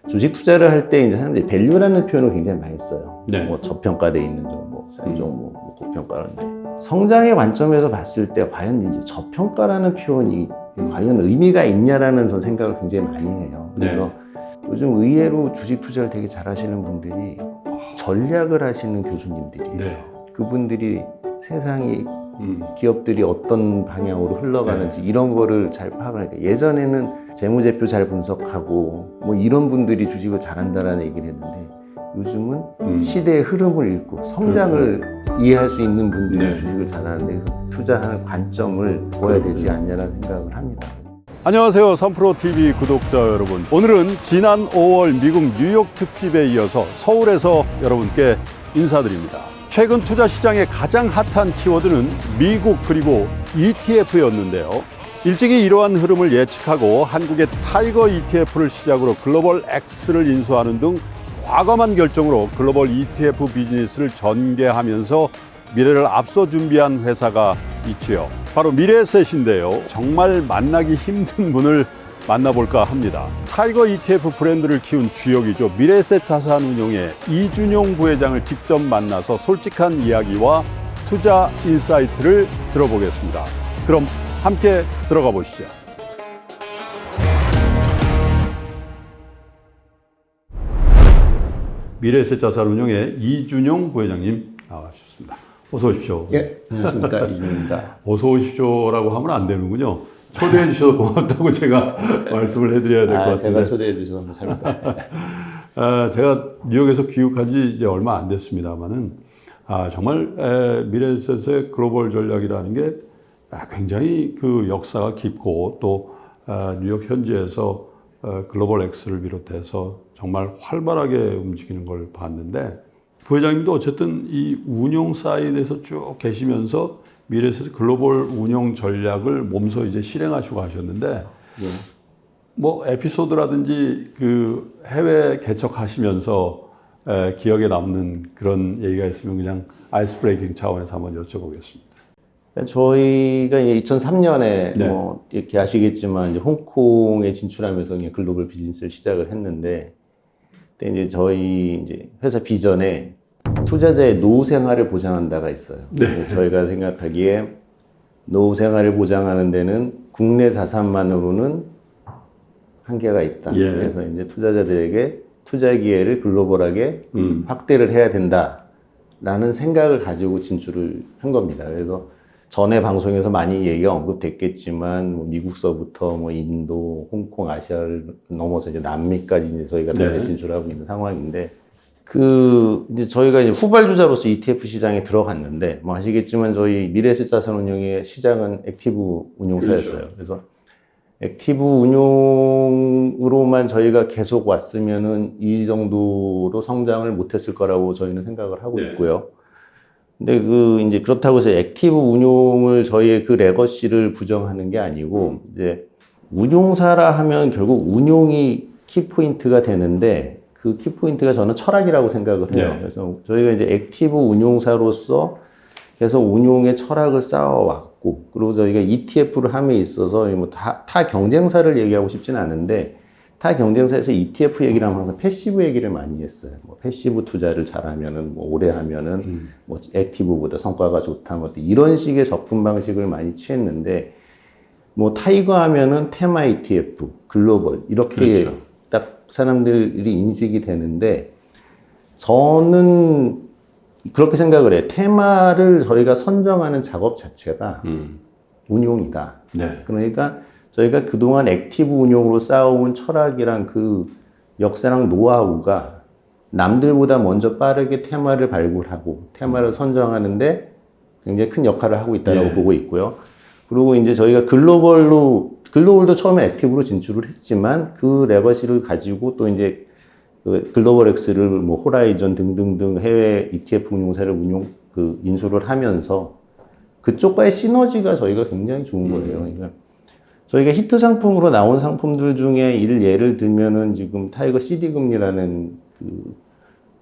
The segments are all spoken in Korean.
주식 투자를 할 때 이제 사람들이 밸류라는 표현을 굉장히 많이 써요. 네. 뭐 저평가돼 있는 종목, 싼 종목, 뭐 고평가라는데 성장의 관점에서 봤을 때 과연 이제 저평가라는 표현이 과연 의미가 있냐라는 생각을 굉장히 많이 해요. 그래서 요즘 의외로 주식 투자를 되게 잘하시는 분들이 전략을 하시는 교수님들이에요. 네. 그분들이 세상이 기업들이 어떤 방향으로 흘러가는지 이런 거를 잘 파악을 하니까 예전에는 재무제표 잘 분석하고 뭐 이런 분들이 주식을 잘한다라는 얘기를 했는데 요즘은 시대의 흐름을 읽고 성장을 이해할 수 있는 분들이 주식을 잘하는데 그래서 투자하는 관점을 보아야 되지 않냐라는 생각을 합니다. 안녕하세요. 3프로TV 구독자 여러분. 오늘은 지난 5월 미국 뉴욕 특집에 이어서 서울에서 여러분께 인사드립니다. 최근 투자 시장의 가장 핫한 키워드는 미국 그리고 ETF였는데요. 일찍이 이러한 흐름을 예측하고 한국의 타이거 ETF를 시작으로 글로벌 X를 인수하는 등 과감한 결정으로 글로벌 ETF 비즈니스를 전개하면서 미래를 앞서 준비한 회사가 있지요. 바로 미래에셋인데요. 정말 만나기 힘든 분을 만나볼까 합니다. 타이거 ETF 브랜드를 키운 주역이죠. 미래에셋 자산운용의 이준용 부회장을 직접 만나서 솔직한 이야기와 투자 인사이트를 들어보겠습니다. 그럼 함께 들어가 보시죠. 미래에셋 자산운용의 이준용 부회장님 나와주셨습니다. 어서 오십시오. 예, 안녕하십니까. 이준용입니다. 어서 오십시오라고 하면 안 되는군요. 초대해 주셔서 고맙다고 제가 말씀을 해드려야 될 것 같은데. 제가 초대해 주셔서 감사합니다. 제가 뉴욕에서 귀국한 지 이제 얼마 안 됐습니다만은 정말 미래에셋의 글로벌 전략이라는 게 굉장히 그 역사가 깊고 또 뉴욕 현지에서 글로벌 X를 비롯해서 정말 활발하게 움직이는 걸 봤는데 부회장님도 어쨌든 이 운용 사이드에서 쭉 계시면서 미래에셋 글로벌 운용 전략을 몸소 이제 실행하시고 하셨는데 뭐 에피소드라든지 그 해외 개척하시면서 기억에 남는 그런 얘기가 있으면 그냥 아이스 브레이킹 차원에서 한번 여쭤보겠습니다. 저희가 2003년에 뭐 이렇게 아시겠지만 이제 홍콩에 진출하면서 그냥 글로벌 비즈니스를 시작을 했는데 그때 이제 저희 이제 회사 비전에 투자자의 노후 생활을 보장한다가 있어요. 저희가 생각하기에 노후 생활을 보장하는 데는 국내 자산만으로는 한계가 있다. 그래서 이제 투자자들에게 투자 기회를 글로벌하게 확대를 해야 된다라는 생각을 가지고 진출을 한 겁니다. 그래서 전에 방송에서 많이 얘기가 언급됐겠지만 뭐 미국서부터 뭐 인도, 홍콩, 아시아를 넘어서 이제 남미까지 이제 저희가 진출하고 있는 상황인데 이제 저희가 이제 후발주자로서 ETF 시장에 들어갔는데 뭐 아시겠지만 저희 미래에셋 자산운용의 시장은 액티브 운용사였어요. 그래서 액티브 운용으로만 저희가 계속 왔으면은 이 정도로 성장을 못했을 거라고 저희는 생각을 하고 있고요. 근데 이제 그렇다고 해서 액티브 운용을 저희의 그 레거시를 부정하는 게 아니고 이제 운용사라 하면 결국 운용이 키포인트가 되는데 그 키포인트가 저는 철학이라고 생각을 해요. 그래서 저희가 이제 액티브 운용사로서 계속 운용의 철학을 쌓아왔고, 그리고 저희가 ETF를 함에 있어서 뭐 타 경쟁사를 얘기하고 싶지는 않은데, 타 경쟁사에서 ETF 얘기를 하면 항상 패시브 얘기를 많이 했어요. 뭐 패시브 투자를 잘하면은, 뭐 오래 하면은, 뭐 액티브보다 성과가 좋다, 뭐 이런 식의 접근 방식을 많이 취했는데, 뭐 타이거 하면은 테마 ETF, 글로벌, 이렇게 딱 사람들이 인식이 되는데 저는 그렇게 생각을 해요. 테마를 저희가 선정하는 작업 자체가 운용이다. 그러니까 저희가 그동안 액티브 운용으로 쌓아온 철학이랑 그 역사랑 노하우가 남들보다 먼저 빠르게 테마를 발굴하고 테마를 선정하는데 굉장히 큰 역할을 하고 있다고 보고 있고요. 그리고 이제 저희가 글로벌도 처음에 액티브로 진출을 했지만 그 레거시를 가지고 또 이제 그 글로벌 X를 뭐 호라이즌 등등등 해외 ETF 운용사를 인수를 하면서 그쪽과의 시너지가 저희가 굉장히 좋은 거예요. 그러니까 저희가 히트 상품으로 나온 상품들 중에 예를 들면은 지금 타이거 CD 금리라는 그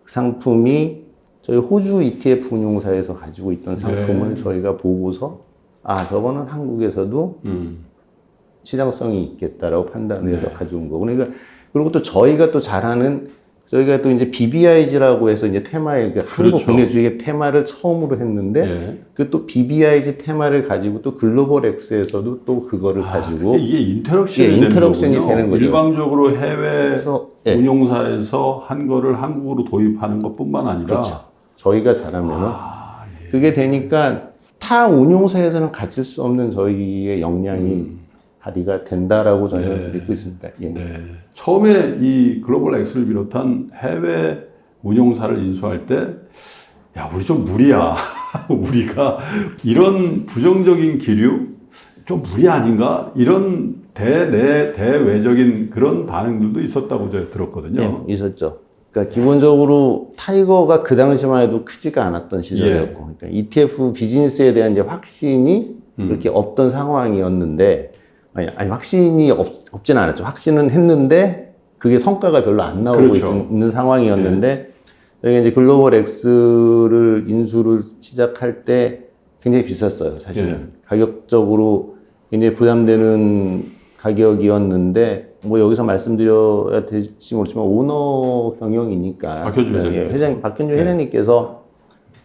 상품이 저희 호주 ETF 운용사에서 가지고 있던 상품을 저희가 보고서 저거는 한국에서도 시장성이 있겠다라고 판단해서 가져온 거. 그러니까 그리고 또 저희가 또 잘하는 저희가 또 이제 BBIG라고 해서 이제 테마의 그 한국 그렇죠. 국내주의 테마를 처음으로 했는데 예. 그 또 BBIG 테마를 가지고 또 글로벌 X에서도 또 그거를 가지고 이게 인터랙션이, 예, 인터랙션이 되는 거군요. 되는 거죠. 일방적으로 해외 그래서 예, 운용사에서 한 거를 한국으로 도입하는 것뿐만 아니라 그렇죠. 저희가 잘하면은 예. 그게 되니까 타 운용사에서는 가질 수 없는 저희의 역량이 발휘가 된다라고 저는 믿고 있습니다. 예. 네. 처음에 이 글로벌 X를 비롯한 해외 운용사를 인수할 때, 야, 우리 좀 무리야. 우리가 이런 부정적인 기류, 좀 무리 아닌가? 이런 대외적인 그런 반응들도 있었다고 제가 들었거든요. 네, 있었죠. 그러니까 기본적으로 타이거가 그 당시만 해도 크지가 않았던 시절이었고, 그러니까 ETF 비즈니스에 대한 이제 확신이 그렇게 없던 상황이었는데, 아니 확신이 없지는 않았죠. 확신은 했는데 그게 성과가 별로 안 나오고 그렇죠. 있는 상황이었는데, 저희가 이제 글로벌 X를 인수를 시작할 때 굉장히 비쌌어요. 사실은 가격적으로 굉장히 부담되는 가격이었는데, 뭐 여기서 말씀드려야 될지 모르지만 오너 경영이니까 박현주 회장님. 박현주 회장님께서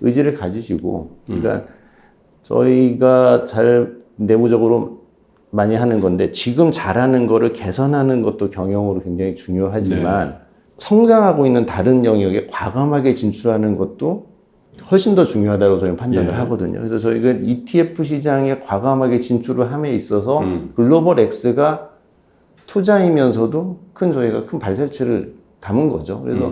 의지를 가지시고, 그러니까 저희가 잘 내부적으로 많이 하는 건데 지금 잘하는 거를 개선하는 것도 경영으로 굉장히 중요하지만 성장하고 있는 다른 영역에 과감하게 진출하는 것도 훨씬 더 중요하다고 저희는 판단을 하거든요. 그래서 저희가 ETF 시장에 과감하게 진출을 함에 있어서 글로벌 X가 투자이면서도 저희가 큰 발자취를 담은 거죠. 그래서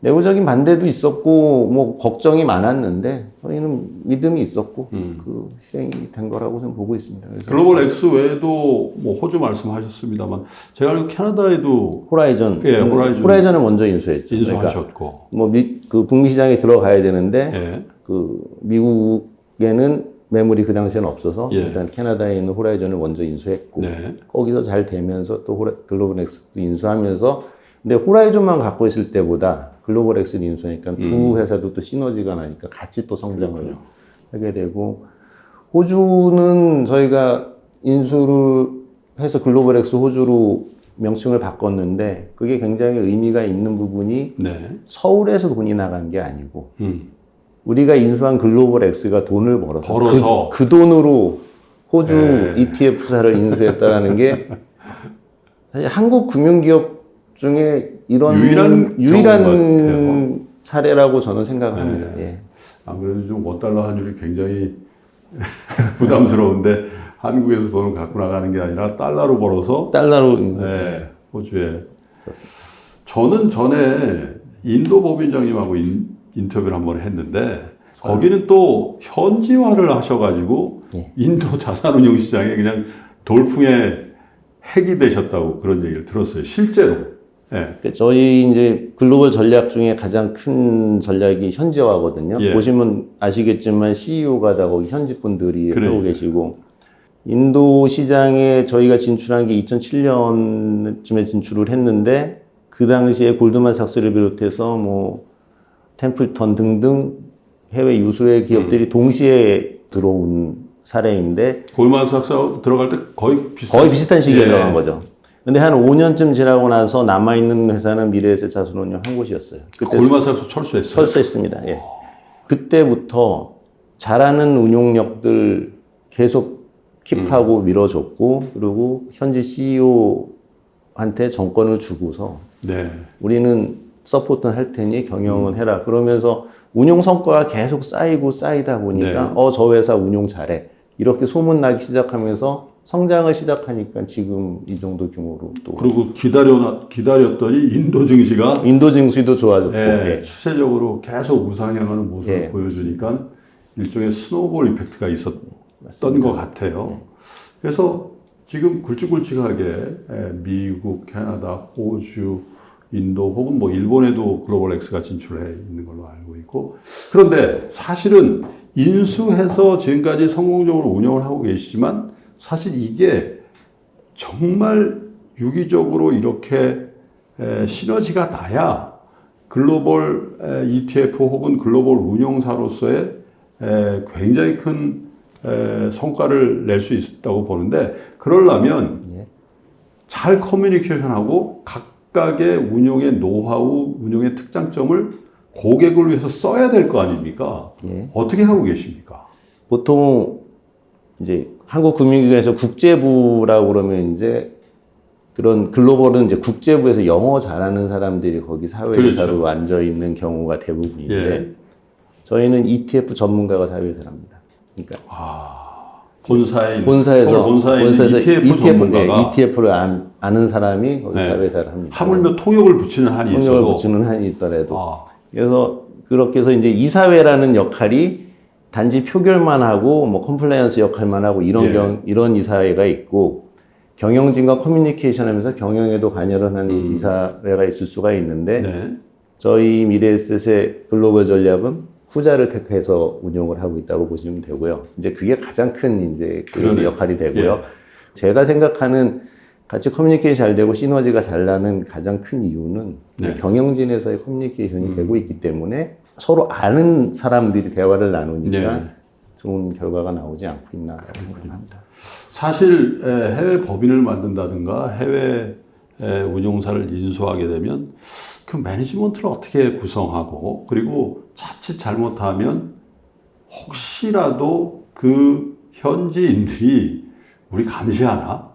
내부적인 반대도 있었고 뭐 걱정이 많았는데 저희는 믿음이 있었고 그 실행이 된 거라고 저는 보고 있습니다. 그래서 글로벌 X 외에도 뭐 호주 말씀하셨습니다만 제가 알기로 캐나다에도 호라이전, 예, 호라이전을 먼저 인수했죠. 인수하셨고, 그러니까 뭐 그 북미 시장에 들어가야 되는데 예. 그 미국에는 매물이 그 당시에는 없어서 예. 일단 캐나다에 있는 호라이전을 먼저 인수했고 네. 거기서 잘 되면서 또 글로벌 X도 인수하면서 근데 호라이전만 갖고 있을 때보다 글로벌 X를 인수하니까 두 회사도 또 시너지가 나니까 같이 또 성장을 하게 되고 호주는 저희가 인수를 해서 글로벌 X 호주로 명칭을 바꿨는데 그게 굉장히 의미가 있는 부분이 네. 서울에서 돈이 나간 게 아니고 우리가 인수한 글로벌 X가 돈을 벌어서 그 돈으로 호주 ETF사를 인수했다라는 게 사실 한국 금융기업 중에 이런 유일한 사례라고 저는 생각합니다. 네. 예. 아무래도 좀 5달러 환율이 굉장히 부담스러운데 한국에서 돈을 갖고 나가는 게 아니라 달러로 벌어서 달러로 네, 호주에. 저는 전에 인도 법인장님하고 인터뷰를 한번 했는데 거기는 또 현지화를 하셔가지고 인도 자산운용 시장에 그냥 돌풍의 핵이 되셨다고 그런 얘기를 들었어요. 실제로. 네. 저희 이제 글로벌 전략 중에 가장 큰 전략이 현지화거든요. 보시면 아시겠지만 CEO가 다 거기 현지 분들이 하고 계시고 인도 시장에 저희가 진출한 게 2007년쯤에 진출을 했는데 그 당시에 골드만삭스를 비롯해서 뭐 템플턴 등등 해외 유수의 기업들이 동시에 들어온 사례인데 골드만삭스 들어갈 때 거의 비슷한 시기에 들어간 거죠. 근데 한 5년쯤 지나고 나서 남아있는 회사는 미래에셋 자산운용 한 곳이었어요. 그때 골드만삭스 철수했어요? 철수했습니다. 예. 그때부터 잘하는 운용력들 계속 킵하고 밀어줬고 그리고 현지 CEO한테 정권을 주고서 우리는 서포트는 할 테니 경영은 해라. 그러면서 운용 성과가 계속 쌓이다 보니까 저 회사 운용 잘해. 이렇게 소문나기 시작하면서 성장을 시작하니까 지금 이 정도 규모로 또 그리고 기다렸더니 인도 증시도 좋아졌고 추세적으로 계속 우상향하는 모습을 보여주니까 일종의 스노우볼 이펙트가 있었던 것 같아요. 그래서 지금 굵직굵직하게 미국, 캐나다, 호주, 인도 혹은 뭐 일본에도 글로벌 X가 진출해 있는 걸로 알고 있고 그런데 사실은 인수해서 지금까지 성공적으로 운영을 하고 계시지만 사실 이게 정말 유기적으로 이렇게 시너지가 나야 글로벌 ETF 혹은 글로벌 운용사로서의 굉장히 큰 성과를 낼 수 있다고 보는데 그러려면 잘 커뮤니케이션하고 각 각각의 운용의 노하우, 운용의 특장점을 고객을 위해서 써야 될 거 아닙니까? 예. 어떻게 하고 계십니까? 보통 이제 한국금융기관에서 국제부라고 그러면 이제 그런 글로벌은 이제 국제부에서 영어 잘하는 사람들이 거기 사회이사로 앉아 있는 경우가 대부분인데 예. 저희는 ETF 전문가가 사회이사를 합니다. 그러니까 본사에서 있는 ETF 전문가가 ETF를 아는 사람이 거기 네. 사회이사를 합니다. 하물며 통역을 붙이는 한이 있어도 통역을 붙이는 한이 있더라도 그래서 그렇게 해서 이제 이사회라는 역할이 단지 표결만 하고 뭐 컴플라이언스 역할만 하고 이런 이런 이사회가 있고 경영진과 커뮤니케이션하면서 경영에도 관여를 하는 이사회가 있을 수가 있는데 네. 저희 미래에셋의 글로벌 전략은 후자를 택해서 운영을 하고 있다고 보시면 되고요. 이제 그게 가장 큰 이제 그런 역할이 되고요. 제가 생각하는 같이 커뮤니케이션 잘 되고 시너지가 잘 나는 가장 큰 이유는 경영진에서의 커뮤니케이션이 되고 있기 때문에 서로 아는 사람들이 대화를 나누니까 좋은 결과가 나오지 않고 있나 생각합니다. 사실 해외 법인을 만든다든가 해외 운용사를 인수하게 되면 그 매니지먼트를 어떻게 구성하고 그리고 자칫 잘못하면 혹시라도 그 현지인들이 우리 감시하나?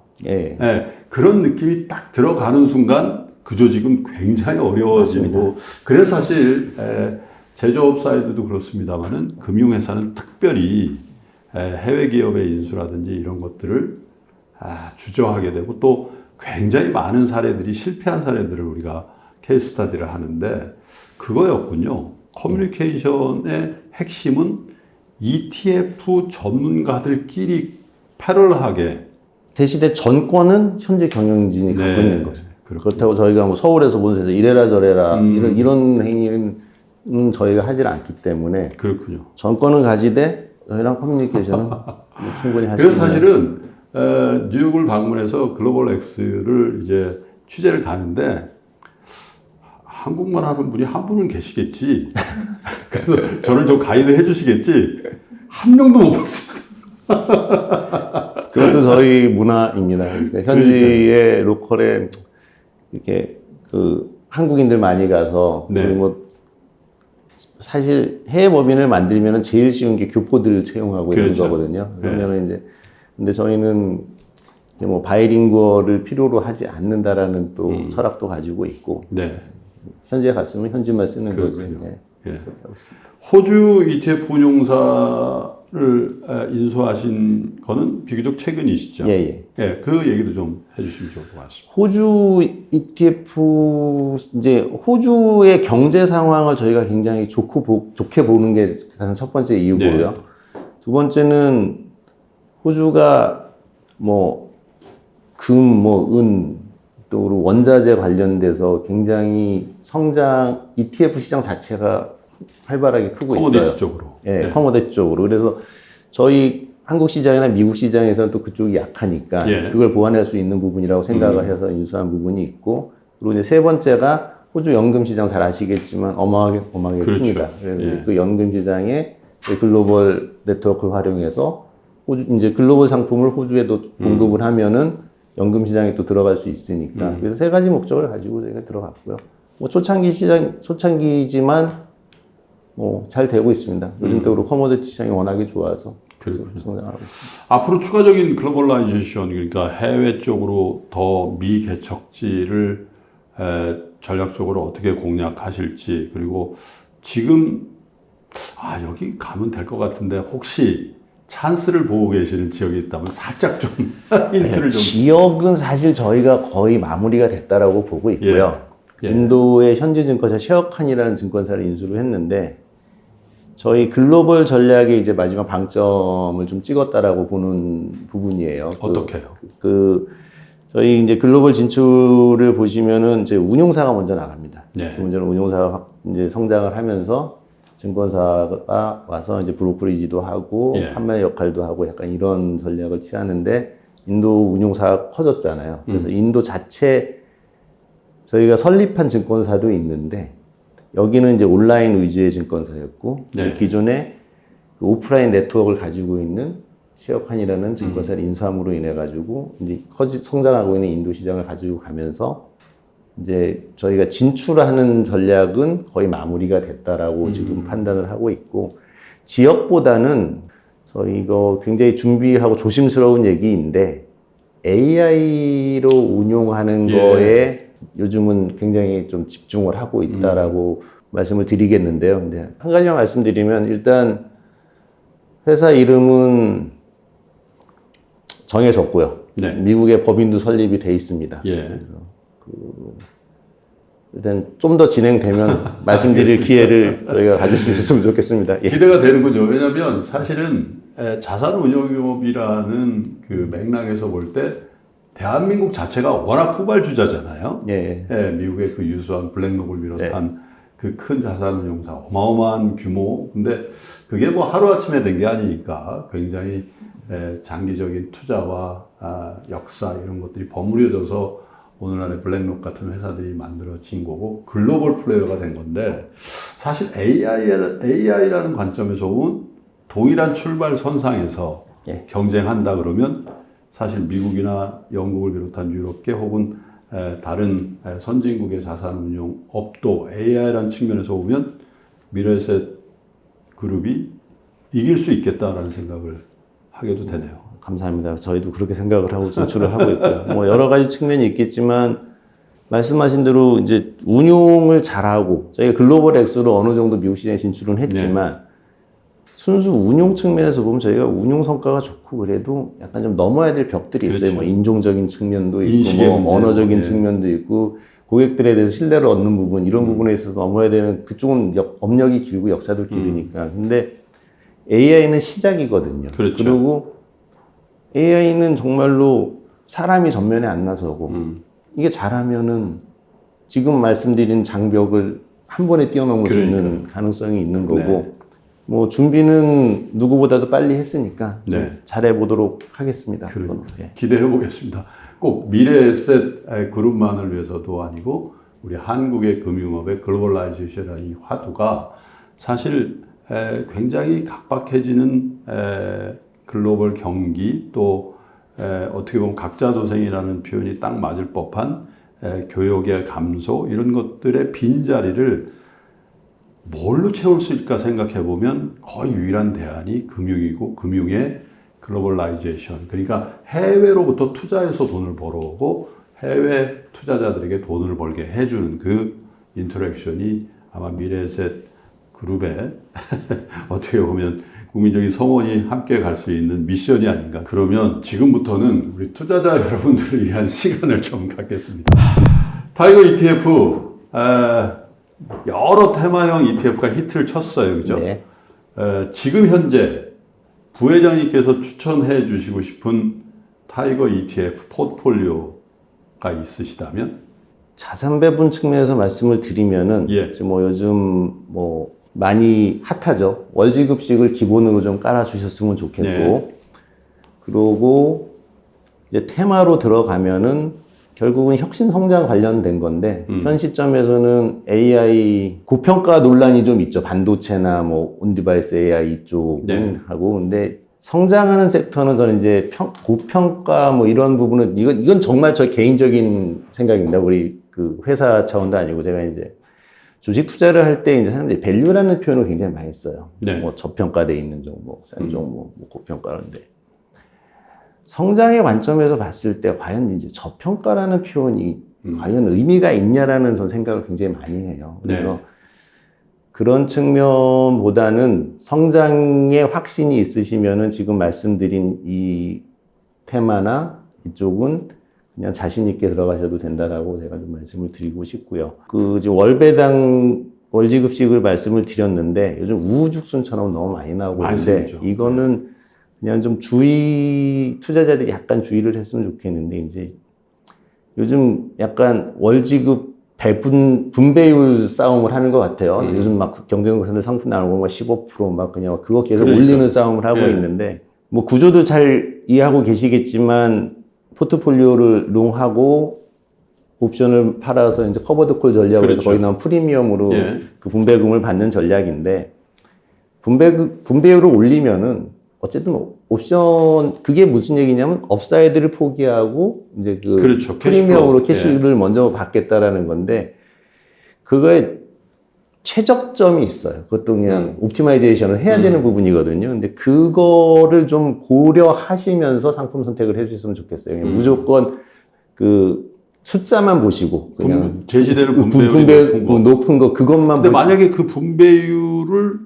그런 느낌이 딱 들어가는 순간 그 조직은 굉장히 어려워지고 그래서 사실 제조업 사이드도 그렇습니다만은 금융회사는 특별히 해외 기업의 인수라든지 이런 것들을 주저하게 되고 또 굉장히 많은 사례들이 실패한 사례들을 우리가 케이스 스터디를 하는데 그거였군요. 커뮤니케이션의 핵심은 ETF 전문가들끼리 패럴하게 대신에 전권은 현재 경영진이 갖고 있는 거죠. 그렇다고 저희가 뭐 서울에서 본사에서 이래라 저래라 이런 행위는 저희가 하질 않기 때문에 그렇군요. 전권은 가지되 저희랑 커뮤니케이션은 충분히 할 수 있는. 그래서 사실은 뉴욕을 방문해서 글로벌 X를 이제 취재를 가는데 한국말 하는 분이 한 분은 계시겠지. 그래서 저를 좀 가이드 해주시겠지. 한 명도 못 봤습니다. 그것도 저희 문화입니다. 그러니까 현지의 로컬에 이렇게 그 한국인들 많이 가서 뭐 사실 해외 법인을 만들면 제일 쉬운 게 교포들을 채용하고 있는 거거든요. 그러면 이제 근데 저희는 뭐 바이링구어를 필요로 하지 않는다라는 또 철학도 가지고 있고 현지에 갔으면 현지만 쓰는 거죠. 호주 ETF 운용사를 인수하신 거는 비교적 최근이시죠? 그 얘기도 좀 해주시면 좋을 것 같습니다. 호주 ETF 이제 호주의 경제 상황을 저희가 굉장히 좋게 보는 게 가장 첫 번째 이유고요. 두 번째는 호주가 뭐 금, 뭐 은, 또 원자재 관련돼서 굉장히 성장 ETF 시장 자체가 활발하게 크고 있어요. 커머디티 쪽으로. 커머디티 쪽으로. 그래서 저희 한국 시장이나 미국 시장에서는 또 그쪽이 약하니까 그걸 보완할 수 있는 부분이라고 생각을 해서 인수한 부분이 있고 그리고 이제 세 번째가 호주 연금 시장 잘 아시겠지만 어마어마하게 큽니다. 그래서 그 연금 시장에 글로벌 네트워크를 활용해서 호주 이제 글로벌 상품을 호주에도 공급을 하면은 연금 시장에 또 들어갈 수 있으니까 그래서 세 가지 목적을 가지고 저희가 들어갔고요. 뭐 초창기지만 뭐 잘 되고 있습니다. 요즘 또 커머디티 시장이 워낙에 좋아서 성장하고 있습니다. 앞으로 추가적인 글로벌라이제이션 그러니까 해외 쪽으로 더 미개척지를 전략적으로 어떻게 공략하실지 그리고 지금 여기 가면 될 것 같은데 혹시 찬스를 보고 계시는 지역이 있다면 살짝 좀 힌트를 좀. 지역은 사실 저희가 거의 마무리가 됐다라고 보고 있고요. 인도의 현지증권사 셰어칸이라는 증권사를 인수를 했는데 저희 글로벌 전략의 이제 마지막 방점을 좀 찍었다라고 보는 부분이에요. 어떻게요? 저희 이제 글로벌 진출을 보시면은 이제 운용사가 먼저 나갑니다. 문제는 운용사가 이제 성장을 하면서 증권사가 와서 이제 브로커리지도 하고 판매 역할도 하고 약간 이런 전략을 취하는데 인도 운용사가 커졌잖아요. 그래서 인도 자체 저희가 설립한 증권사도 있는데 여기는 이제 온라인 위주의 증권사였고 기존에 그 오프라인 네트워크를 가지고 있는 셰어칸이라는 증권사를 인수함으로 인해 가지고 이제 성장하고 있는 인도 시장을 가지고 가면서 이제 저희가 진출하는 전략은 거의 마무리가 됐다라고 지금 판단을 하고 있고, 지역보다는 저희 이거 굉장히 준비하고 조심스러운 얘기인데 AI로 운용하는 거에 요즘은 굉장히 좀 집중을 하고 있다라고 말씀을 드리겠는데요. 근데 한 가지만 말씀드리면, 일단 회사 이름은 정해졌고요. 네. 미국의 법인도 설립이 돼 있습니다. 예. 일단 좀 더 진행되면 말씀드릴 기회를 저희가 가질 수 있었으면 좋겠습니다. 예. 기대가 되는군요. 왜냐하면 사실은 자산운용기업이라는 그 맥락에서 볼 때 대한민국 자체가 워낙 후발주자잖아요. 예. 예, 미국의 그 유수한 블랙록을 비롯한 그 큰 자산운용사, 어마어마한 규모. 근데 그게 뭐 하루아침에 된 게 아니니까 굉장히 장기적인 투자와 역사 이런 것들이 버무려져서 오늘날의 블랙록 같은 회사들이 만들어진 거고 글로벌 플레이어가 된 건데, 사실 AI라는 관점에서 본 동일한 출발선상에서 경쟁한다 그러면 사실 미국이나 영국을 비롯한 유럽계 혹은 다른 선진국의 자산운용 업도 AI라는 측면에서 보면 미래에셋 그룹이 이길 수 있겠다라는 생각을 하게도 되네요. 감사합니다. 저희도 그렇게 생각을 하고 진출을 하고 있고요. 뭐 여러 가지 측면이 있겠지만 말씀하신 대로 이제 운용을 잘하고 저희가 글로벌 엑스로 어느 정도 미국 시장에 진출은 했지만 순수 운용 측면에서 보면 저희가 운용 성과가 좋고 그래도 약간 좀 넘어야 될 벽들이 있어요. 그렇죠. 뭐 인종적인 측면도 있고 뭐 언어적인 측면도 있고 고객들에 대해서 신뢰를 얻는 부분, 이런 부분에 있어서 넘어야 되는, 그쪽은 업력이 길고 역사도 길으니까. 근데 AI는 시작이거든요. 그렇죠. 그리고 AI는 정말로 사람이 전면에 안 나서고 이게 잘하면은 지금 말씀드린 장벽을 한 번에 뛰어넘을 수 있는 가능성이 있는 거고, 뭐 준비는 누구보다도 빨리 했으니까 잘해보도록 하겠습니다. 기대해 보겠습니다. 꼭 미래에셋 그룹만을 위해서도 아니고 우리 한국의 금융업의 글로벌라이제이션이라는 이 화두가 사실 굉장히 각박해지는 글로벌 경기, 또 어떻게 보면 각자도생이라는 표현이 딱 맞을 법한 교역의 감소, 이런 것들의 빈자리를 뭘로 채울 수 있을까 생각해 보면 거의 유일한 대안이 금융이고, 금융의 글로벌라이제이션, 그러니까 해외로부터 투자해서 돈을 벌어오고 해외 투자자들에게 돈을 벌게 해주는 그 인터랙션이 아마 미래에셋 그룹의 어떻게 보면 국민적인 성원이 함께 갈 수 있는 미션이 아닌가. 그러면 지금부터는 우리 투자자 여러분들을 위한 시간을 좀 갖겠습니다. 타이거 ETF, 여러 테마형 ETF가 히트를 쳤어요. 그죠? 네. 지금 현재 부회장님께서 추천해 주시고 싶은 타이거 ETF 포트폴리오가 있으시다면? 자산 배분 측면에서 말씀을 드리면은 뭐 요즘 뭐 많이 핫하죠. 월지급식을 기본으로 좀 깔아주셨으면 좋겠고, 그리고 이제 테마로 들어가면은 결국은 혁신 성장 관련된 건데 현 시점에서는 AI 고평가 논란이 좀 있죠. 반도체나 뭐 온디바이스 AI 쪽은 하고, 근데 성장하는 섹터는 저는 이제 고평가 뭐 이런 부분은 이건 정말 저 개인적인 생각입니다. 우리 그 회사 차원도 아니고 제가 이제 주식 투자를 할 때 이제 사람들이 밸류라는 표현을 굉장히 많이 써요. 뭐 저평가돼 있는 종목, 싼 종목, 뭐 고평가인데 성장의 관점에서 봤을 때 과연 이제 저평가라는 표현이 과연 의미가 있냐라는 전 생각을 굉장히 많이 해요. 그래서 그런 측면보다는 성장의 확신이 있으시면은 지금 말씀드린 이 테마나 이쪽은 그냥 자신 있게 들어가셔도 된다라고 제가 좀 말씀을 드리고 싶고요. 그 지금 월배당 월지급식을 말씀을 드렸는데 요즘 우후죽순처럼 너무 많이 나오고 있는데 이거는 그냥 좀 투자자들이 약간 주의를 했으면 좋겠는데, 이제 요즘 약간 월지급 분배율 싸움을 하는 것 같아요. 요즘 막 경쟁사들 상품 나오는 거 15% 그냥 그거 계속 올리는 싸움을 하고 있는데, 뭐 구조도 잘 이해하고 계시겠지만 포트폴리오를 롱하고 옵션을 팔아서 이제 커버드 콜 전략으로 거의 나온 프리미엄으로 그 분배금을 받는 전략인데, 분배율을 올리면은 어쨌든 옵션 그게 무슨 얘기냐면 업사이드를 포기하고 이제 그 그렇죠. 프리미엄으로 캐시플로우. 캐시를 먼저 받겠다라는 건데 그거에 최적점이 있어요. 그것도 그냥 옵티마이제이션을 해야 되는 부분이거든요. 근데 그거를 좀 고려하시면서 상품 선택을 해주셨으면 좋겠어요. 그냥 무조건 그 숫자만 보시고 그냥 제시되는 분배율이 높은 거 그것만 근데 보시고 만약에 그 분배율을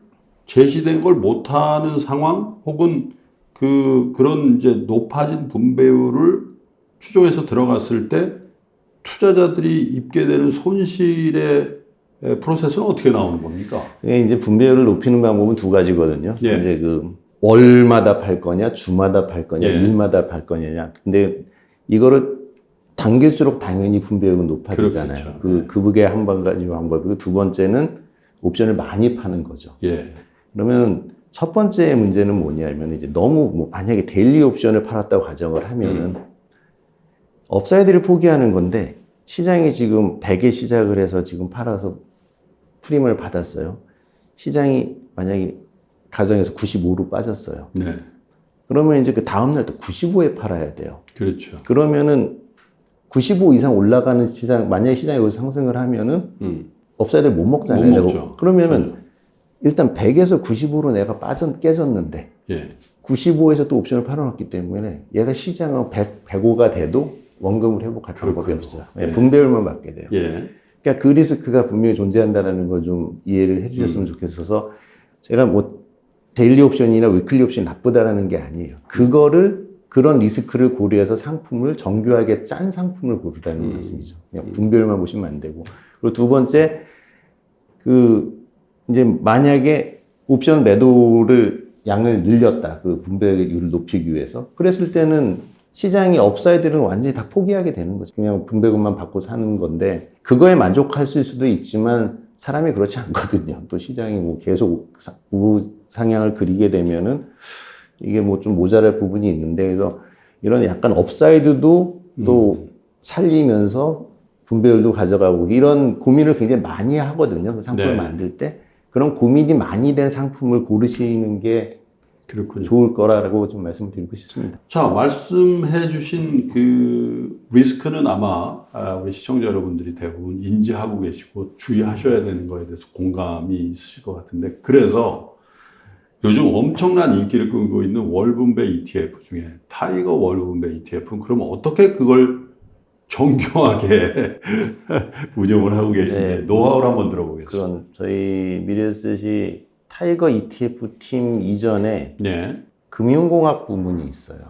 제시된 걸 못하는 상황 혹은 그런 이제 높아진 분배율을 추종해서 들어갔을 때 투자자들이 입게 되는 손실의 프로세스는 어떻게 나오는 겁니까? 이게 이제 분배율을 높이는 방법은 두 가지거든요. 예. 이제 그 월마다 팔 거냐, 주마다 팔 거냐, 예. 일마다 팔 거냐. 근데 이거를 당길수록 당연히 분배율은 높아지잖아요. 그렇겠죠. 그게 한 가지 방법이고 두 번째는 옵션을 많이 파는 거죠. 예. 그러면 첫 번째 문제는 뭐냐면 이제 너무 뭐 만약에 데일리 옵션을 팔았다고 가정을 하면은 업사이드를 포기하는 건데 시장이 지금 100에 시작을 해서 지금 팔아서 프리미엄을 받았어요. 시장이 만약에 가정에서 95로 빠졌어요. 네. 그러면 이제 그 다음날 또 95에 팔아야 돼요. 그렇죠. 그러면은 95 이상 올라가는 시장, 만약에 시장이 여기서 상승을 하면은 업사이드를 못 먹잖아요. 못 먹죠. 그러면은 그렇죠. 일단 100에서 95로 내가 깨졌는데 예. 95에서 또 옵션을 팔아놨기 때문에 얘가 시장은 105가 돼도 원금을 회복할 방법이 없어요. 예. 분배율만 받게 돼요. 예. 그러니까 그 리스크가 분명히 존재한다는 걸 좀 이해를 해주셨으면 좋겠어서 제가 뭐 데일리 옵션이나 위클리 옵션이 나쁘다라는 게 아니에요. 그런 리스크를 고려해서 상품을 정교하게 짠 상품을 고르라는 말씀이죠. 그냥 분배율만 보시면 안 되고. 그리고 두 번째, 이제 만약에 옵션 매도를 양을 늘렸다. 그 분배율을 높이기 위해서. 그랬을 때는 시장이 업사이드를 완전히 다 포기하게 되는 거죠. 그냥 분배금만 받고 사는 건데, 그거에 만족하실 수도 있지만, 사람이 그렇지 않거든요. 또 시장이 뭐 계속 우상향을 그리게 되면은, 이게 뭐 좀 모자랄 부분이 있는데, 그래서 이런 약간 업사이드도 또 살리면서 분배율도 가져가고, 이런 고민을 굉장히 많이 하거든요. 그 상품을 네. 만들 때. 그런 고민이 많이 된 상품을 고르시는 게 그렇군요. 좋을 거라고 좀 말씀을 드리고 싶습니다. 자, 말씀해 주신 그 리스크는 아마 우리 시청자 여러분들이 대부분 인지하고 계시고 주의하셔야 되는 거에 대해서 공감이 있으실 것 같은데, 그래서 요즘 엄청난 인기를 끌고 있는 월분배 ETF 중에 타이거 월분배 ETF는 그러면 어떻게 그걸 정교하게 운영을 하고 계신지 네. 노하우를 한번 들어보겠습니다. 그런 저희 미래셋이 타이거 ETF 팀 이전에 네. 금융공학 부문이 있어요.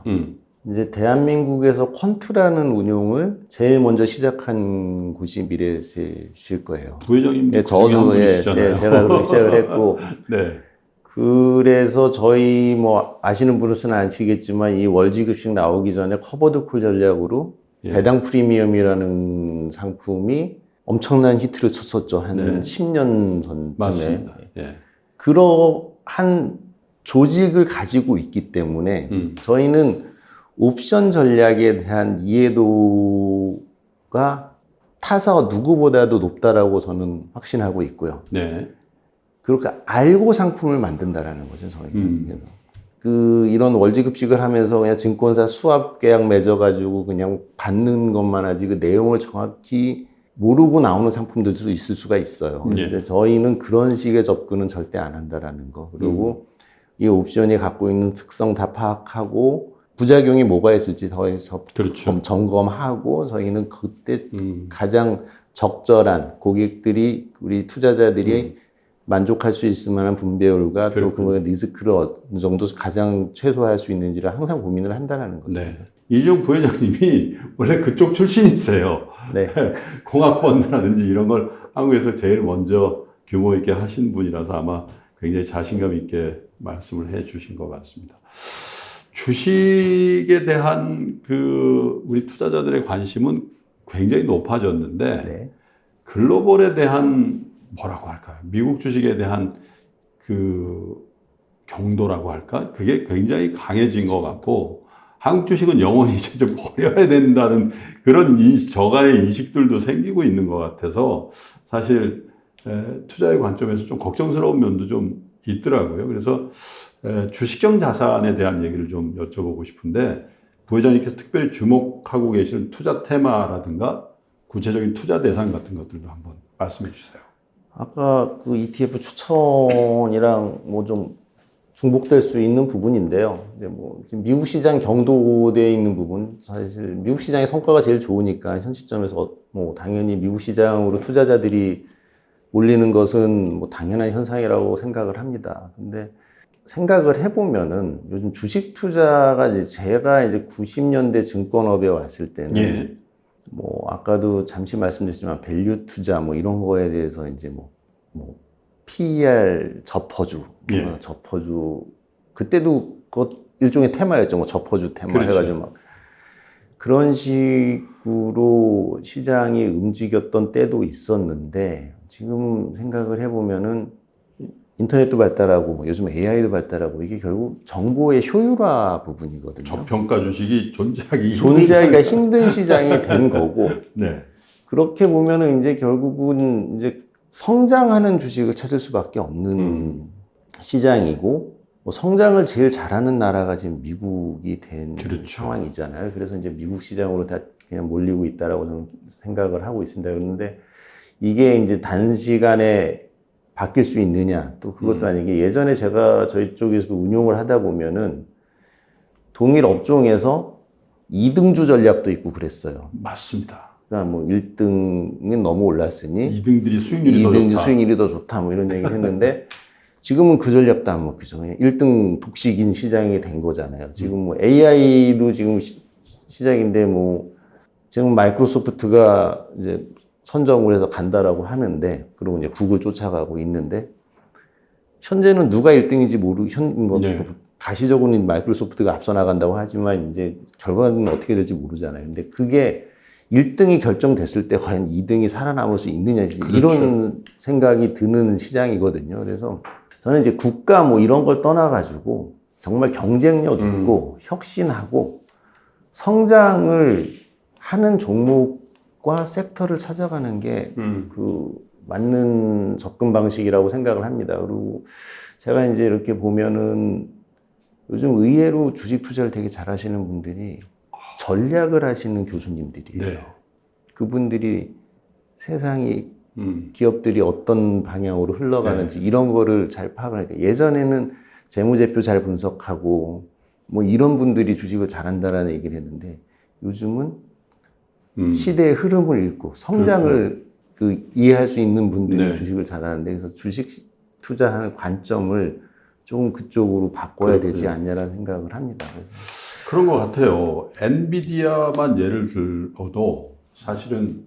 이제 대한민국에서 퀀트라는 운용을 제일 먼저 시작한 곳이 미래셋일 거예요. 부회장님도 예, 저도 제가 그렇게 시작을 했고, 네. 그래서 저희 뭐 아시는 분은 아시겠지만 이 월지급식 나오기 전에 커버드 콜 전략으로 예. 배당 프리미엄이라는 상품이 엄청난 히트를 쳤었죠. 한 네. 10년 전쯤에. 맞습니다. 예. 그러한 조직을 가지고 있기 때문에 저희는 옵션 전략에 대한 이해도가 타사 누구보다도 높다라고 저는 확신하고 있고요. 네. 그렇게 알고 상품을 만든다라는 거죠, 저희는. 이런 월지급식을 하면서 그냥 증권사 수합 계약 맺어가지고 그냥 받는 것만 하지 그 내용을 정확히 모르고 나오는 상품들도 있을 수가 있어요. 예. 근데 저희는 그런 식의 접근은 절대 안 한다라는 거. 그리고 이 옵션이 갖고 있는 특성 다 파악하고 부작용이 뭐가 있을지 더해서 그렇죠. 점검하고 저희는 그때 가장 적절한 고객들이 우리 투자자들이 만족할 수 있을 만한 분배율과 또 그 리스크를 어느 정도 가장 최소화할 수 있는지를 항상 고민을 한다는 거죠. 네. 이종 부회장님이 원래 그쪽 출신이세요. 네. 공학펀드라든지 이런 걸 한국에서 제일 먼저 규모 있게 하신 분이라서 아마 굉장히 자신감 있게 말씀을 해 주신 것 같습니다. 주식에 대한 우리 투자자들의 관심은 굉장히 높아졌는데 네. 글로벌에 대한 뭐라고 할까요? 미국 주식에 대한 경도라고 할까? 그게 굉장히 강해진 것 같고 한국 주식은 영원히 이제 좀 버려야 된다는 그런 저간의 인식들도 생기고 있는 것 같아서 사실 투자의 관점에서 좀 걱정스러운 면도 좀 있더라고요. 그래서 주식형 자산에 대한 얘기를 좀 여쭤보고 싶은데 부회장님께서 특별히 주목하고 계시는 투자 테마라든가 구체적인 투자 대상 같은 것들도 한번 말씀해 주세요. 아까 그 ETF 추천이랑 뭐 좀 중복될 수 있는 부분인데요. 이제 뭐 지금 미국 시장 경도되어 있는 부분, 사실 미국 시장의 성과가 제일 좋으니까 현 시점에서 뭐 당연히 미국 시장으로 투자자들이 몰리는 것은 뭐 당연한 현상이라고 생각을 합니다. 근데 생각을 해보면은 요즘 주식 투자가 이제 제가 이제 90년대 증권업에 왔을 때는 예. 뭐 아까도 잠시 말씀드렸지만 밸류 투자 뭐 이런 거에 대해서 이제 뭐 PER 접어주, 예. 접어주 그때도 그 일종의 테마였죠. 뭐 접어주 테마 그렇죠. 해가지고 막 그런 식으로 시장이 움직였던 때도 있었는데 지금 생각을 해보면은 인터넷도 발달하고 요즘 AI도 발달하고 이게 결국 정보의 효율화 부분이거든요. 저평가 주식이 존재하기가 힘든 시장이 된 거고 네. 그렇게 보면은 이제 결국은 이제 성장하는 주식을 찾을 수밖에 없는 시장이고 뭐 성장을 제일 잘하는 나라가 지금 미국이 된 그렇죠. 상황이잖아요. 그래서 이제 미국 시장으로 다 그냥 몰리고 있다라고 저는 생각을 하고 있습니다. 그런데 이게 이제 단시간에 바뀔 수 있느냐 또 그것도 아니게 예전에 제가 저희 쪽에서도 운용을 하다 보면은 동일 업종에서 2등주 전략도 있고 그랬어요. 맞습니다. 그러니까 뭐 1등은 너무 올랐으니 2등들이 수익률이 더 2등 좋다. 수익률이 더 좋다 뭐 이런 얘기를 했는데 지금은 그 전략도 안 먹히죠. 그냥 1등 독식인 시장이 된 거잖아요. 지금 뭐 AI도 지금 시작인데 뭐 지금 마이크로소프트가 이제 선정을 해서 간다라고 하는데 그리고 이제 구글 쫓아가고 있는데 현재는 누가 1등인지 네. 가시적으로는 마이크로소프트가 앞서 나간다고 하지만 이제 결과는 어떻게 될지 모르잖아요. 근데 그게 1등이 결정됐을 때 과연 2등이 살아남을 수 있느냐지 그렇죠. 이런 생각이 드는 시장이거든요. 그래서 저는 이제 국가 뭐 이런 걸 떠나가지고 정말 경쟁력 있고 혁신하고 성장을 하는 종목과 섹터를 찾아가는 게 그 맞는 접근 방식이라고 생각을 합니다. 그리고 제가 이제 이렇게 보면은 요즘 의외로 주식 투자를 되게 잘하시는 분들이 전략을 하시는 교수님들이에요. 네. 그분들이 세상이 기업들이 어떤 방향으로 흘러가는지 네. 이런 거를 잘 파악을 하니까 예전에는 재무제표 잘 분석하고 뭐 이런 분들이 주식을 잘한다라는 얘기를 했는데 요즘은 시대의 흐름을 읽고 성장을 그 이해할 수 있는 분들이 네. 주식을 잘하는데 그래서 주식 투자하는 관점을 조금 그쪽으로 바꿔야 되지 않냐라는 생각을 합니다. 그래서 그런 것 같아요. 엔비디아만 예를 들어도 사실은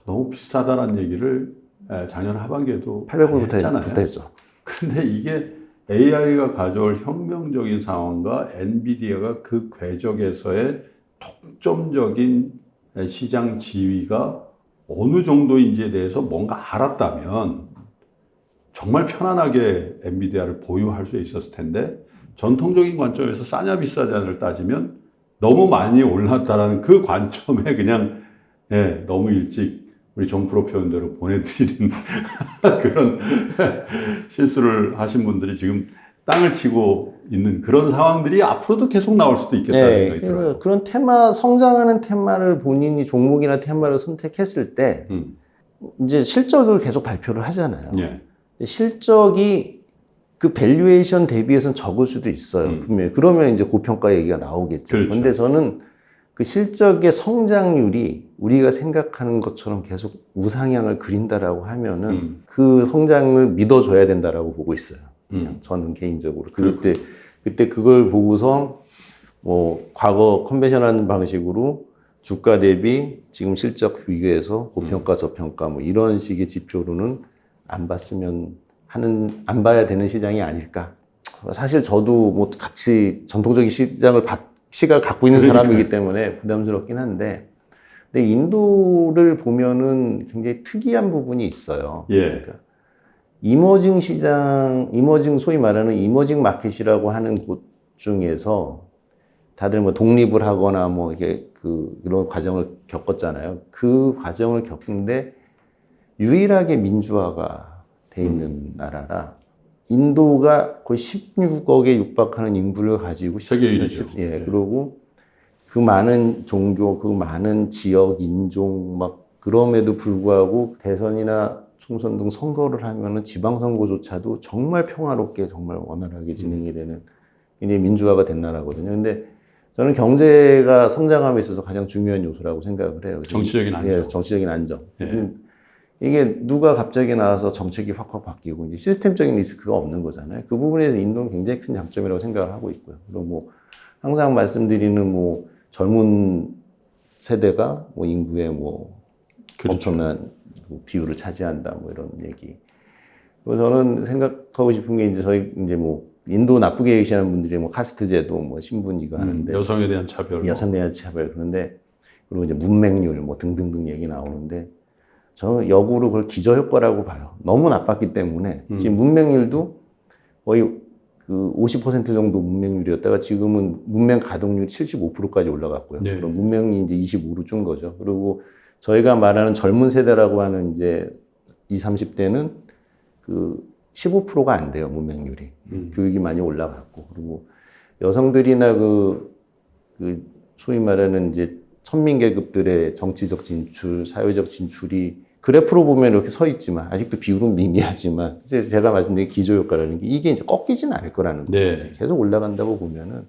너무 비싸다는 얘기를 작년 하반기에도 800불부터 했잖아요. 했죠. 그런데 이게 AI가 가져올 혁명적인 상황과 엔비디아가 그 궤적에서의 독점적인 시장 지위가 어느 정도인지에 대해서 뭔가 알았다면 정말 편안하게 엔비디아를 보유할 수 있었을 텐데 전통적인 관점에서 싸냐 비싸냐를 따지면 너무 많이 올랐다라는 그 관점에 그냥 너무 일찍 우리 정프로 표현대로 보내드리는 그런 실수를 하신 분들이 지금 땅을 치고 있는 그런 상황들이 앞으로도 계속 나올 수도 있겠다는 생각이 들어요. 그런 테마, 성장하는 테마를 본인이 종목이나 테마를 선택했을 때 이제 실적을 계속 발표를 하잖아요. 예. 실적이 그 밸류에이션 대비해서는 적을 수도 있어요. 분명히. 그러면 이제 고평가 얘기가 나오겠죠. 그렇죠. 그런데 저는 그 실적의 성장률이 우리가 생각하는 것처럼 계속 우상향을 그린다라고 하면은 그 성장을 믿어줘야 된다라고 보고 있어요. 그냥 저는 개인적으로. 그때 그걸 보고서 뭐 과거 컨벤셔널한 방식으로 주가 대비 지금 실적 비교해서 고평가 저평가 뭐 이런 식의 지표로는 안 봐야 되는 시장이 아닐까. 사실 저도 뭐 같이 전통적인 시각을 갖고 있는 사람이기 때문에 부담스럽긴 한데, 근데 인도를 보면은 굉장히 특이한 부분이 있어요. 예. 그러니까 이머징 시장, 소위 말하는 이머징 마켓이라고 하는 곳 중에서 다들 뭐 독립을 하거나 뭐 이게 이런 과정을 겪었잖아요. 그 과정을 겪는데 유일하게 민주화가 돼 있는 나라라 인도가 거의 16억에 육박하는 인구를 가지고 세계 1위죠. 예, 그리고 그 많은 종교, 그 많은 지역, 인종 막 그럼에도 불구하고 대선이나 총선 등 선거를 하면은 지방선거조차도 정말 평화롭게 정말 원활하게 진행이 되는 굉장히 민주화가 된 나라거든요. 근데 저는 경제가 성장함에 있어서 가장 중요한 요소라고 생각을 해요. 정치적인 안정. 예, 정치적인 안정. 예. 이게 누가 갑자기 나와서 정책이 확확 바뀌고 이제 시스템적인 리스크가 없는 거잖아요. 그 부분에서 인도는 굉장히 큰 장점이라고 생각을 하고 있고요. 그리고 뭐 항상 말씀드리는 뭐 젊은 세대가 뭐 인구의 뭐 그렇죠. 엄청난 비율을 차지한다 뭐 이런 얘기. 그리고 저는 생각하고 싶은 게 이제 저희 이제 뭐 인도 나쁘게 얘기하는 분들이 뭐 카스트 제도 뭐 신분 이거 하는데 여성에 대한 차별, 여성에 대한 차별 그런데 그리고 이제 문맹률 뭐 등등등 얘기 나오는데 저는 역으로 그걸 기저효과라고 봐요. 너무 나빴기 때문에 지금 문맹률도 거의 그 50% 정도 문맹률이었다가 지금은 문맹 가동률 75%까지 올라갔고요. 네. 그럼 문맹이 이제 25로 준 거죠. 그리고 저희가 말하는 젊은 세대라고 하는 이제 20, 30대는 그 15%가 안 돼요, 문맹률이. 교육이 많이 올라갔고. 그리고 여성들이나 그 소위 말하는 이제 천민계급들의 정치적 진출, 사회적 진출이 그래프로 보면 이렇게 서 있지만, 아직도 비율은 미미하지만, 이제 제가 말씀드린 기저효과라는 게 이게 이제 꺾이진 않을 거라는 거죠. 네. 이제 계속 올라간다고 보면은,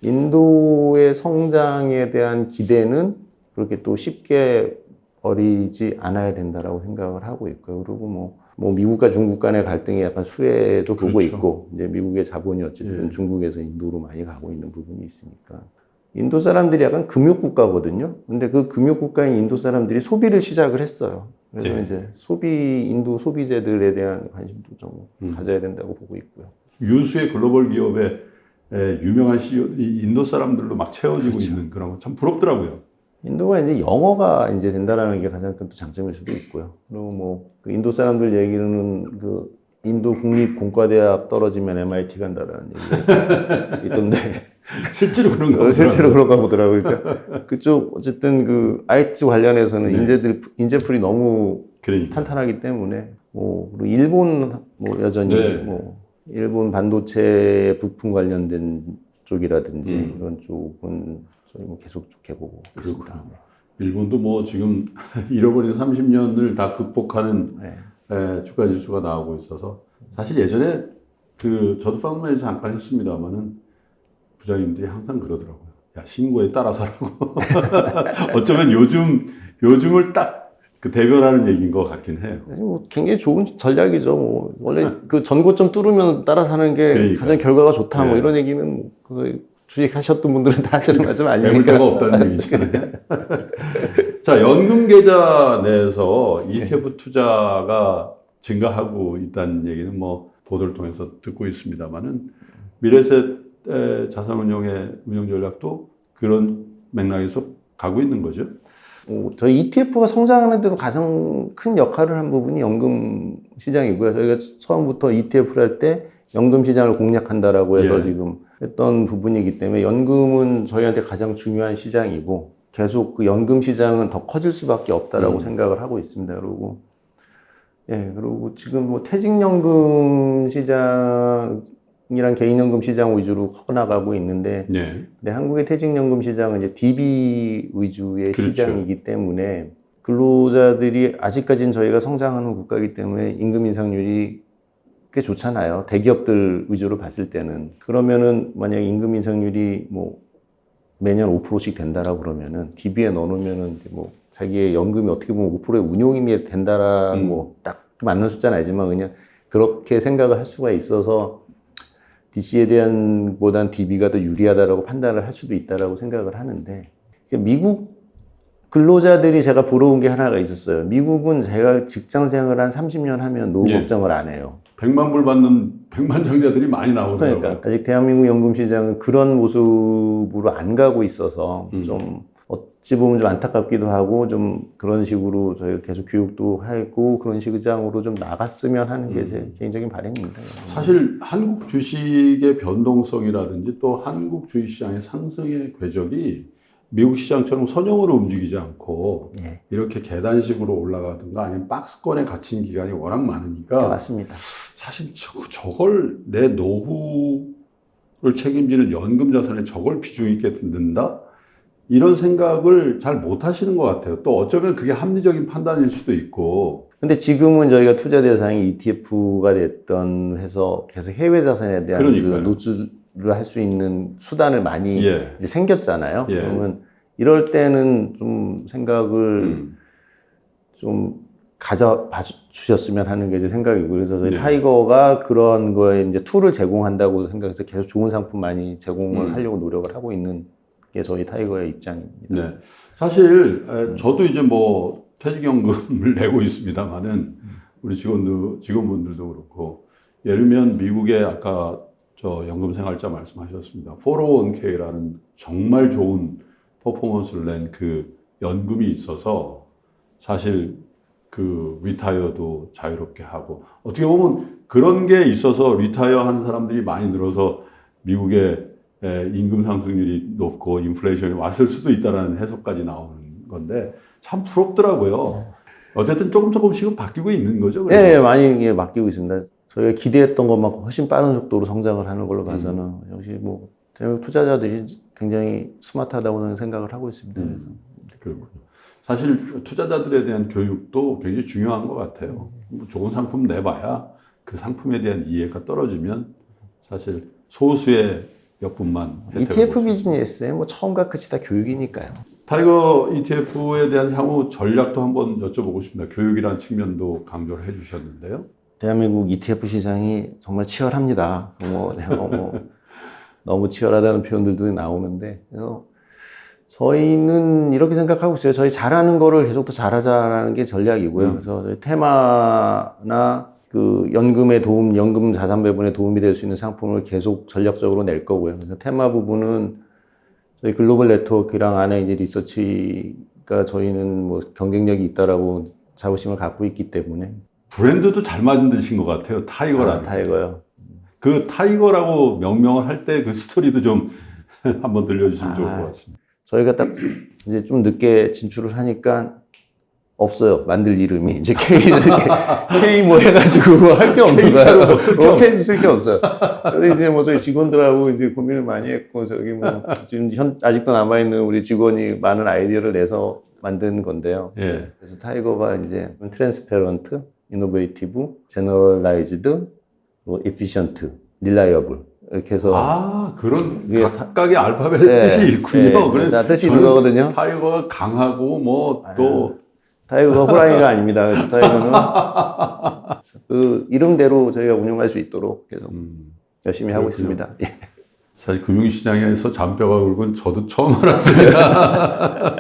인도의 성장에 대한 기대는 그렇게 또 쉽게 버리지 않아야 된다라고 생각을 하고 있고요. 그리고 뭐 미국과 중국 간의 갈등이 약간 수혜도 보고 그렇죠. 있고, 이제 미국의 자본이 어쨌든 예. 중국에서 인도로 많이 가고 있는 부분이 있으니까. 인도 사람들이 약간 금융국가거든요. 근데 그 금융국가인 인도 사람들이 소비를 시작을 했어요. 그래서 네. 이제 인도 소비재들에 대한 관심도 좀 가져야 된다고 보고 있고요. 유수의 글로벌 기업의 유명한 CEO들이 인도 사람들로 막 채워지고 그렇죠. 있는 그런 거 참 부럽더라고요. 인도가 이제 영어가 이제 된다라는 게 가장 큰 또 장점일 수도 있고요. 그리고 뭐 그 인도 사람들 얘기로는 그 인도 국립공과대학 떨어지면 MIT 간다라는 얘기가 있던데 실제로 그런가 보더라고요. 실제로 그런가 보더라고요. 그러니까 그쪽 어쨌든 그 IT 관련해서는 네. 인재풀이 너무 그러니까. 탄탄하기 때문에 뭐 그리고 일본 뭐 여전히 네. 뭐 일본 반도체 부품 관련된 쪽이라든지 이런 쪽은 저희 뭐 계속 좋게 보고 있습니다. 그렇구나. 일본도 뭐 지금 잃어버린 30년을 다 극복하는 네. 주가 지수가 나오고 있어서 사실 예전에 그 저도 방문에 잠깐 했습니다만은 부장님들이 항상 그러더라고요. 야, 신고에 따라서라고. 어쩌면 요즘을 딱 그 대변하는 얘기인 것 같긴 해요. 뭐 굉장히 좋은 전략이죠. 뭐 원래 그 전고점 뚫으면 따라 사는 게 그러니까. 가장 결과가 좋다. 뭐 네. 이런 얘기는 뭐 그 주식하셨던 분들은 다 하시는 말씀 아닙니까? 매물대가 없다는 얘기잖아요. 자, 연금 계좌 내에서 ETF 투자가 증가하고 있다는 얘기는 뭐 보도를 통해서 듣고 있습니다만은 미래셋 자산운용의 운영 전략도 그런 맥락에서 가고 있는 거죠. 저희 ETF가 성장하는 데도 가장 큰 역할을 한 부분이 연금 시장이고요. 저희가 처음부터 ETF를 할 때 연금 시장을 공략한다라고 해서 예. 지금 했던 부분이기 때문에 연금은 저희한테 가장 중요한 시장이고 계속 그 연금 시장은 더 커질 수밖에 없다라고 생각을 하고 있습니다. 그리고 지금 뭐 퇴직연금 시장이랑 개인연금 시장 위주로 커나가고 있는데 네. 근데 한국의 퇴직연금 시장은 이제 DB 위주의 그렇죠. 시장이기 때문에 근로자들이 아직까지는 저희가 성장하는 국가이기 때문에 임금 인상률이 꽤 좋잖아요. 대기업들 위주로 봤을 때는. 그러면은 만약에 임금 인상률이 뭐 매년 5%씩 된다라고 그러면은 DB에 넣어놓으면은 뭐 자기의 연금이 어떻게 보면 5%의 운용임이 된다라고 뭐 딱 맞는 숫자는 아니지만 그냥 그렇게 생각을 할 수가 있어서 DC에 대한 보단 DB가 더 유리하다라고 판단을 할 수도 있다라고 생각을 하는데 미국 근로자들이 제가 부러운 게 하나가 있었어요. 미국은 제가 직장 생활을 한 30년 하면 노후 예. 걱정을 안 해요. 100만 불 받는 백만장자들이 많이 나오더라고요. 그러니까 아직 대한민국 연금 시장은 그런 모습으로 안 가고 있어서 좀 어찌 보면 좀 안타깝기도 하고 좀 그런 식으로 저희가 계속 교육도 하고 그런 시장으로 좀 나갔으면 하는 게 제 개인적인 바람입니다. 사실 한국 주식의 변동성이라든지 또 한국 주식시장의 상승의 궤적이 미국 시장처럼 선형으로 움직이지 않고 예. 이렇게 계단식으로 올라가든가 아니면 박스권에 갇힌 기간이 워낙 많으니까 맞습니다. 사실 저걸 내 노후를 책임지는 연금 자산에 저걸 비중 있게 넣는다? 이런 생각을 잘 못 하시는 것 같아요. 또 어쩌면 그게 합리적인 판단일 수도 있고. 근데 지금은 저희가 투자 대상이 ETF가 됐던 해서 계속 해외 자산에 대한 그 그러니까요. 노출을 할 수 있는 수단을 많이 예. 이제 생겼잖아요. 예. 그러면 이럴 때는 좀 생각을 좀 가져봐 주셨으면 하는 게 제 생각이고, 그래서 저희 네. 타이거가 그런 거에 이제 툴을 제공한다고 생각해서 계속 좋은 상품 많이 제공을 하려고 노력을 하고 있는 게 저희 타이거의 입장입니다. 네. 사실 저도 이제 뭐 퇴직연금을 내고 있습니다만은 우리 직원분들도 그렇고, 예를 들면 미국의 아까 저 연금생활자 말씀하셨습니다. 401k라는 정말 좋은 퍼포먼스를 낸 그 연금이 있어서 사실 그 리타이어도 자유롭게 하고, 어떻게 보면 그런 게 있어서 리타이어 하는 사람들이 많이 늘어서 미국의 임금 상승률이 높고 인플레이션이 왔을 수도 있다는 해석까지 나오는 건데 참 부럽더라고요. 어쨌든 조금씩은 바뀌고 있는 거죠. 그래서. 네, 많이 맡기고 있습니다. 저희가 기대했던 것만큼 훨씬 빠른 속도로 성장을 하는 걸로 봐서는 역시 뭐 대한민국 투자자들이 굉장히 스마트하다고 생각을 하고 있습니다. 그래서. 그렇군요. 사실 투자자들에 대한 교육도 굉장히 중요한 것 같아요. 뭐 좋은 상품 내봐야 그 상품에 대한 이해가 떨어지면 사실 소수의 몇분만 ETF 비즈니스에 뭐 처음과 끝이 다 교육이니까요. 타이거 ETF에 대한 향후 전략도 한번 여쭤보고 싶습니다. 교육이라는 측면도 강조를 해주셨는데요. 대한민국 ETF 시장이 정말 치열합니다. 너무 치열하다는 표현들도 나오는데, 그래서 저희는 이렇게 생각하고 있어요. 저희 잘하는 거를 계속 더 잘하자라는 게 전략이고요. 그래서 저희 테마나 그 연금 자산 배분에 도움이 될 수 있는 상품을 계속 전략적으로 낼 거고요. 그래서 테마 부분은 저희 글로벌 네트워크랑 안에 이제 리서치가 저희는 뭐 경쟁력이 있다라고 자부심을 갖고 있기 때문에. 브랜드도 잘 만드신 것 같아요. 타이거라는. 타이거요. 그 타이거라고 명명을 할 때 그 스토리도 좀 한번 들려주시면 좋을 것 같습니다. 저희가 딱 이제 좀 늦게 진출을 하니까 없어요. 만들 이름이. 이제 K 뭐 해가지고 뭐 할 게 없는 거예요. K 쓸 게 없어요. 그래서 이제 뭐 저희 직원들하고 이제 고민을 많이 했고, 저기 뭐 지금 아직도 남아있는 우리 직원이 많은 아이디어를 내서 만든 건데요. 예. 그래서 타이거가 이제 트랜스페런트, 이노베이티브, 제너럴라이즈드, 에피션트, 릴라이어블 이렇게 해서 그런 위에 각각의 알파벳 뜻이 있군요. 네, 다 뜻이 있는 거거든요. 타이거가 강하고 뭐 또 타이거가 호랑이가 아닙니다. 타이거는 그 이름대로 저희가 운영할 수 있도록 계속 열심히 하고 있습니다. 예. 사실 금융시장에서 잔뼈가 굵은 저도 처음 알았습니다.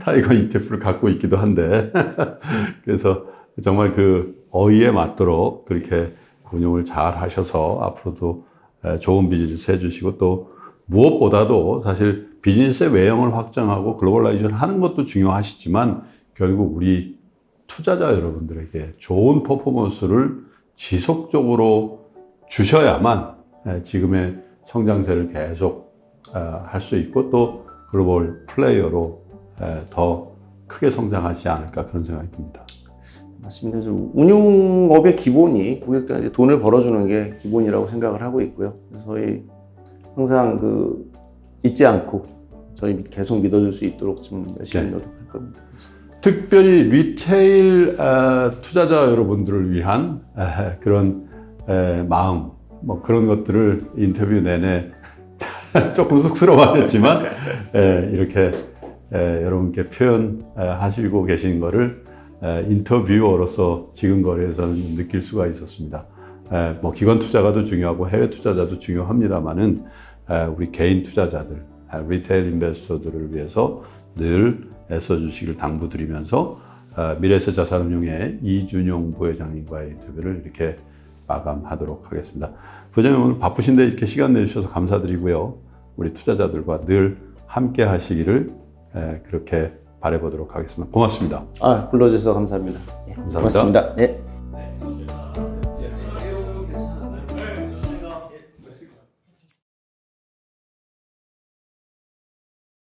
타이거 ETF를 갖고 있기도 한데 그래서 정말 그 어휘에 맞도록 그렇게 운용을 잘 하셔서 앞으로도 좋은 비즈니스 해주시고, 또 무엇보다도 사실 비즈니스의 외형을 확장하고 글로벌라이제이션 하는 것도 중요하시지만 결국 우리 투자자 여러분들에게 좋은 퍼포먼스를 지속적으로 주셔야만 지금의 성장세를 계속 할 수 있고 또 글로벌 플레이어로 더 크게 성장하지 않을까 그런 생각이 듭니다. 맞습니다. 운용업의 기본이 고객들한테 돈을 벌어주는 게 기본이라고 생각을 하고 있고요. 그래서 저희 항상 잊지 않고 저희 계속 믿어줄 수 있도록 좀 열심히 노력할 겁니다. 특별히 리테일 투자자 여러분들을 위한 그런 마음, 뭐 그런 것들을 인터뷰 내내 조금 쑥스러워하셨지만 이렇게 여러분께 표현하시고 계신 거를 인터뷰어로서 지금 거래에서는 느낄 수가 있었습니다. 뭐 기관 투자가도 중요하고 해외 투자자도 중요합니다만은 우리 개인 투자자들, 리테일 인베스터들을 위해서 늘 애써주시길 당부드리면서 미래에셋 자산운용의 이준용 부회장님과의 인터뷰를 이렇게 마감하도록 하겠습니다. 부회장님 오늘 바쁘신데 이렇게 시간 내주셔서 감사드리고요. 우리 투자자들과 늘 함께 하시기를 그렇게 바라보도록 하겠습니다. 고맙습니다. 불러주셔서 감사합니다. 감사합니다. 고맙습니다. 예.